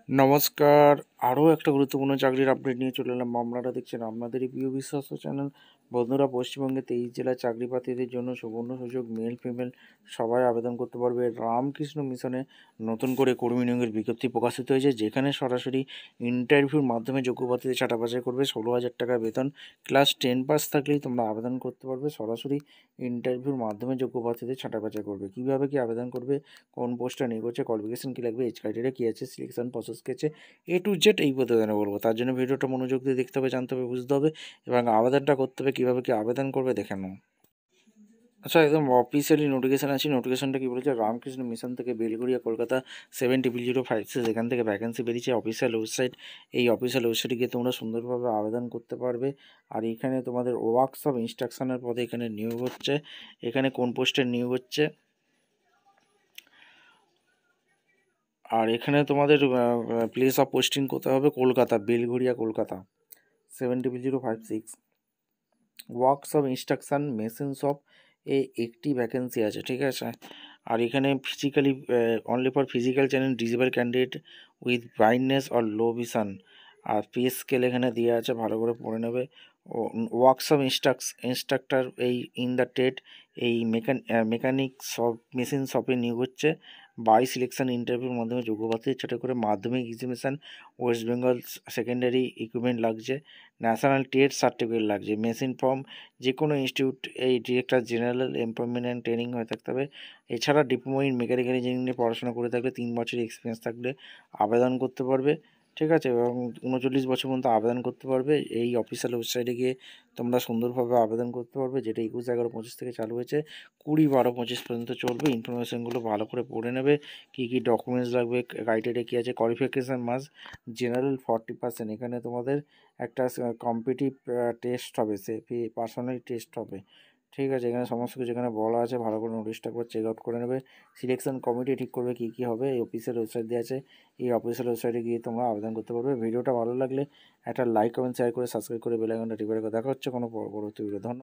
নমস্কার। আরও একটা গুরুত্বপূর্ণ চাকরির আপডেট নিয়ে চলে এলাম। আপনারা দেখছেন আপনাদেরই প্রিয় বিশ্বস্ত চ্যানেল। বন্ধুরা, পশ্চিমবঙ্গে 23 জেলার চাকরি প্রার্থীদের জন্য সুবর্ণ সুযোগ। মেল ফিমেল সবাই আবেদন করতে পারবে। রামকৃষ্ণ মিশনে নতুন করে কর্মী নিয়োগের বিজ্ঞপ্তি প্রকাশিত হয়েছে, যেখানে সরাসরি ইন্টারভিউর মাধ্যমে যোগ্য প্রার্থীদের ছাঁটা বাছাই করবে। 16,000 টাকা বেতন, ক্লাস 10 পাস থাকলেই তোমরা আবেদন করতে পারবে। সরাসরি ইন্টারভিউর মাধ্যমে যোগ্য প্রার্থীদের ছাঁটা বাছাই করবে। কীভাবে কি আবেদন করবে, কোন পোস্টটা নিয়োগ হচ্ছে, কোয়ালিফিকেশন কী লাগবে, এজ ক্রাইটেরিয়া কী আছে, সিলেকশন প্রসেস কী আছে, A to Z এই প্রতিবেদনে বলবো। তার জন্য ভিডিওটা মনোযোগ দিয়ে দেখতে হবে, জানতে হবে, বুঝতে হবে এবং আবেদনটা করতে হবে। কীভাবে কি আবেদন করবে দেখে নাও। আচ্ছা, একদম অফিসিয়ালি নোটিফিকেশান আছে। নোটিফিকেশানটা কী বলেছে, রামকৃষ্ণ মিশন থেকে বেলঘরিয়া কলকাতা 70056, এখান থেকে ভ্যাকেন্সি বেরিয়েছে। অফিসিয়াল ওয়েবসাইট, এই অফিসিয়াল ওয়েবসাইটে গিয়ে তোমরা সুন্দরভাবে আবেদন করতে পারবে। আর এখানে তোমাদের ওয়ার্কশপ ইনস্ট্রাকশনের পদে এখানে নিয়োগ হচ্ছে। এখানে কোন পোস্টের নিয়োগ হচ্ছে, আর এখানে তোমাদের প্লেস অফ পোস্টিং কোথায় হবে, Kolkata, Belgharia Kolkata 70056। Workshop instruction machine shop এ একটি ভ্যাকেন্সি আছে, ঠিক আছে। আর এখানে physically only for physical challenge disable candidate with blindness or low vision. আর পে স্কেল এখানে দেওয়া আছে, ভালো করে পড়ে নেবে। ওয়ার্কশপ ইনস্ট্রাক্টর এই ইন দ্য ট্রেড, এই মেকানিক শপ মেশিন শপে নিয়োগ হচ্ছে। বাই সিলেকশন ইন্টারভিউর মাধ্যমে যোগ্য প্রার্থীদের ছাঁটাই করে মাধ্যমিক examination West Bengal secondary equipment লাগছে। ন্যাশনাল ট্রেড সার্টিফিকেট লাগছে। মেশিন ফর্ম যে কোনো ইনস্টিটিউট এই director general employment and training হয়ে থাকতে হবে। এছাড়া ডিপ্লোমা ইন মেকানিক্যাল ইঞ্জিনিয়ারিং নিয়ে পড়াশোনা করে থাকলে 3 বছরের এক্সপিরিয়েন্স থাকলে আবেদন করতে পারবে, ঠিক আছে। এবং 39 বছর পর্যন্ত আবেদন করতে পারবে। এই অফিসিয়াল ওয়েবসাইটে গিয়ে তোমরা সুন্দরভাবে আবেদন করতে পারবে, যেটা 21/11/25 থেকে চালু হয়েছে, 20/12/25 পর্যন্ত চলবে। ইনফরমেশানগুলো ভালো করে পড়ে নেবে। কী কী ডকুমেন্টস লাগবে, ক্রাইটেরিয়া কী আছে, কোয়ালিফিকেশান মাস্ট জেনারেল 40%। এখানে তোমাদের একটা কম্পিটিটিভ টেস্ট হবে, সে পার্সোনালি টেস্ট হবে, ঠিক আছে। এখানে সমস্ত কিছু এখানে বলা আছে, ভালো করে নোটিশটা একবার চেক আউট করে নেবে। সিলেকশন কমিটি ঠিক করবে কী কী হবে, এই অফিসিয়াল ওয়েবসাইট দেওয়া আছে। এই অফিসিয়াল ওয়েবসাইটে গিয়ে তোমরা আবেদন করতে পারবে। ভিডিওটা ভালো লাগলে একটা লাইক, কমেন্ট, শেয়ার করে সাবস্ক্রাইব করে বেল আইকনটা টিপে রাখো। দেখা হচ্ছে কোনো পরবর্তী ভিডিও। ধন্যবাদ।